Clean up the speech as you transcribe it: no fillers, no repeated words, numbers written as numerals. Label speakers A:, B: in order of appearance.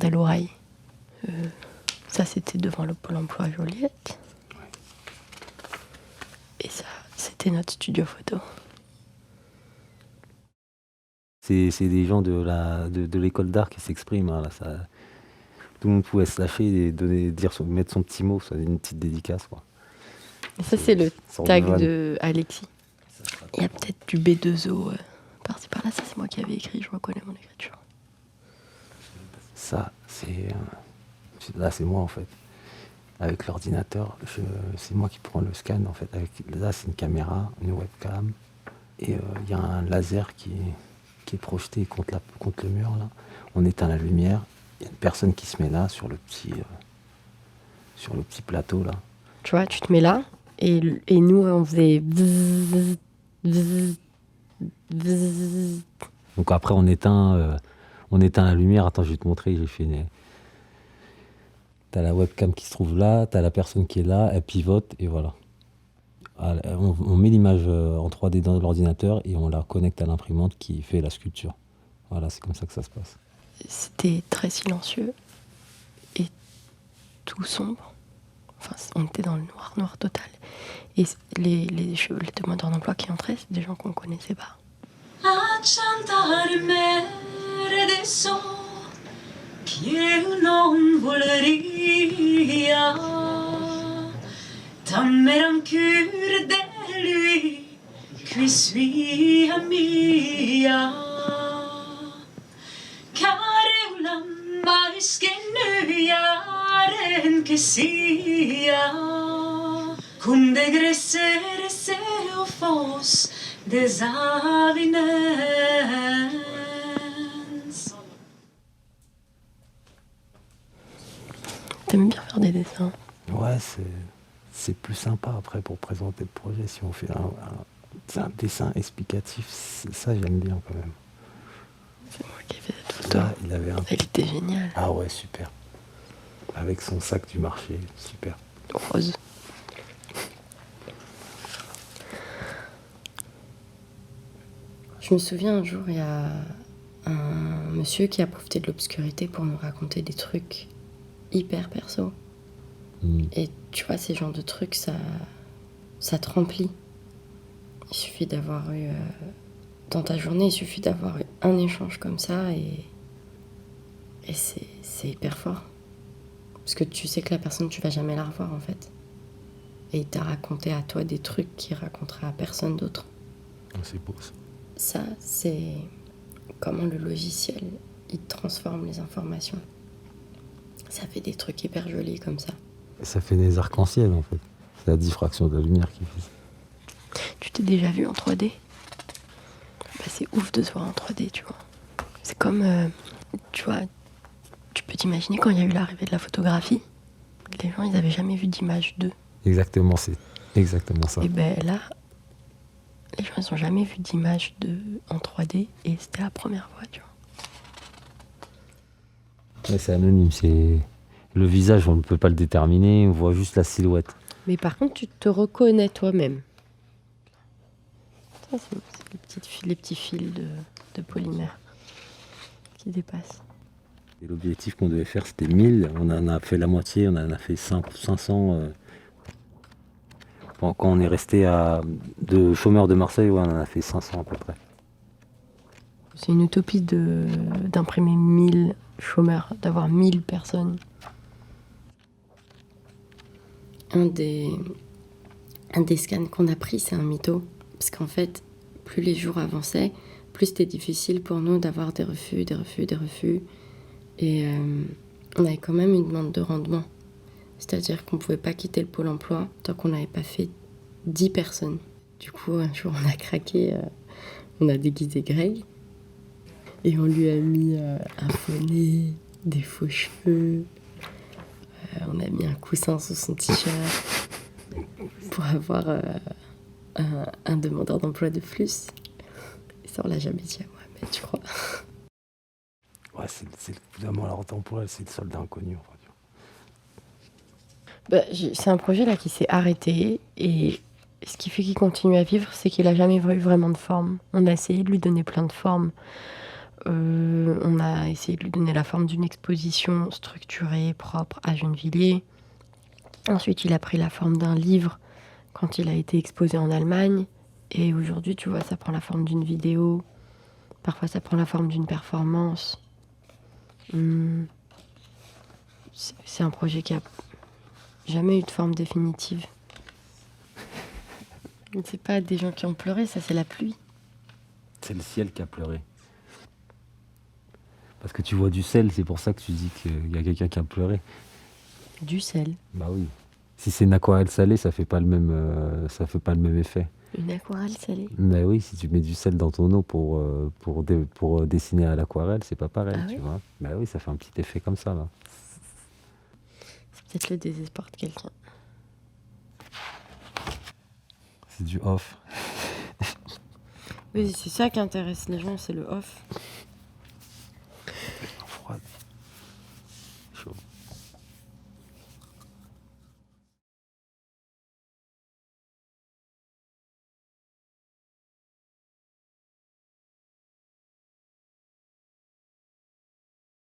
A: à l'oreille. Ça, c'était devant le Pôle emploi Joliette. Et ça, c'était notre studio photo.
B: C'est des gens de l'école d'art qui s'expriment. Hein, là, ça, tout le monde pouvait se lâcher et mettre son petit mot, une petite dédicace. Quoi.
A: Et ça, c'est le tag
B: van.
A: de Alexis. Il y a peut-être du B2O par-ci par-là. Ça, c'est moi qui avais écrit. Je reconnais mon écriture.
B: Ça, là, c'est moi en fait. Avec l'ordinateur, c'est moi qui prends le scan en fait. Là, c'est une caméra, une webcam, et il y a un laser qui est projeté contre le mur là. On éteint la lumière. Il y a une personne qui se met là sur le petit plateau là.
A: Tu vois, tu te mets là, et nous, on faisait bzzz, bzzz, bzzz.
B: Donc après, on éteint la lumière. Attends, je vais te montrer. J'ai fait T'as la webcam qui se trouve là, t'as la personne qui est là, elle pivote et voilà. On met l'image en 3D dans l'ordinateur et on la connecte à l'imprimante qui fait la sculpture. Voilà, c'est comme ça que ça se passe.
A: C'était très silencieux et tout sombre. Enfin, on était dans le noir total. Et les demandeurs d'emploi qui entraient, c'est des gens qu'on ne connaissait pas.
C: Che non voleria Tamme rancure de lui Qui suis mia Careula mais que nuiaren que sia Cum de gresere se o fos desavinens
A: T'aimes bien faire des dessins?
B: Ouais, c'est plus sympa après pour présenter le projet si on fait un dessin explicatif. Ça, j'aime bien quand même.
A: C'est moi qui ai fait cette photo.
B: Là,
A: Elle était géniale.
B: Ah ouais, super. Avec son sac du marché, super.
A: Rose. Je me souviens un jour, il y a un monsieur qui a profité de l'obscurité pour nous raconter des trucs hyper perso. Et tu vois, ces genres de trucs, ça te remplit. Il suffit d'avoir eu... dans ta journée, il suffit d'avoir eu un échange comme ça et c'est hyper fort. Parce que tu sais que la personne, tu vas jamais la revoir en fait. Et il t'a raconté à toi des trucs qu'il racontera à personne d'autre.
B: C'est beau ça.
A: Ça, c'est comment le logiciel, il transforme les informations. Ça fait des trucs hyper jolis comme ça.
B: Et ça fait des arcs-en-ciel en fait. C'est la diffraction de la lumière qui fait ça.
A: Tu t'es déjà vu en 3D ? Bah, c'est ouf de se voir en 3D, tu vois. C'est comme, tu vois, tu peux t'imaginer quand il y a eu l'arrivée de la photographie, les gens, ils n'avaient jamais vu d'image d'eux.
B: Exactement, c'est exactement ça.
A: Et ben là, les gens, ils n'ont jamais vu d'image d'eux en 3D et c'était la première fois, tu vois.
B: Ouais, c'est anonyme, c'est... Le visage, on ne peut pas le déterminer, on voit juste la silhouette.
A: Mais par contre, tu te reconnais toi-même. Ça, c'est les petits fils de polymère qui dépassent.
B: Et l'objectif qu'on devait faire, c'était 1000. On en a fait la moitié, on en a fait 500. Quand on est resté de chômeurs de Marseille, ouais, on en a fait 500 à peu près.
A: C'est une utopie d'imprimer 1000 chômeurs, d'avoir 1000 personnes. Un des scans qu'on a pris, c'est un mytho. Parce qu'en fait, plus les jours avançaient, plus c'était difficile pour nous d'avoir des refus. Et on avait quand même une demande de rendement. C'est-à-dire qu'on ne pouvait pas quitter le pôle emploi tant qu'on n'avait pas fait 10 personnes. Du coup, un jour, on a craqué, on a déguisé Greg. Et on lui a mis un faux nez, des faux cheveux. On a mis un coussin sous son t-shirt pour avoir un demandeur d'emploi de plus. Et ça, on l'a jamais dit à moi, mais tu crois.
B: Ouais, c'est évidemment l'art temporel, c'est le soldat inconnu. En fait.
A: Bah, c'est un projet là qui s'est arrêté et ce qui fait qu'il continue à vivre, c'est qu'il a jamais eu vraiment de forme. On a essayé de lui donner plein de formes on a essayé de lui donner la forme d'une exposition structurée, propre à Gennevilliers. Ensuite, il a pris la forme d'un livre quand il a été exposé en Allemagne. Et aujourd'hui, tu vois, ça prend la forme d'une vidéo. Parfois, ça prend la forme d'une performance. C'est un projet qui a jamais eu de forme définitive. C'est pas des gens qui ont pleuré, ça c'est la pluie.
B: C'est le ciel qui a pleuré. Parce que tu vois du sel, c'est pour ça que tu dis qu'il y a quelqu'un qui a pleuré.
A: Du sel.
B: Bah oui. Si c'est une aquarelle salée, ça fait pas le même effet.
A: Une aquarelle salée.
B: Mais oui, si tu mets du sel dans ton eau pour dessiner à l'aquarelle, c'est pas pareil,
A: Ah
B: tu
A: oui
B: vois. Bah oui, ça fait un petit effet comme ça, là.
A: C'est peut-être le désespoir de quelqu'un.
B: C'est du off.
A: Oui, c'est ça qui intéresse les gens, c'est le off.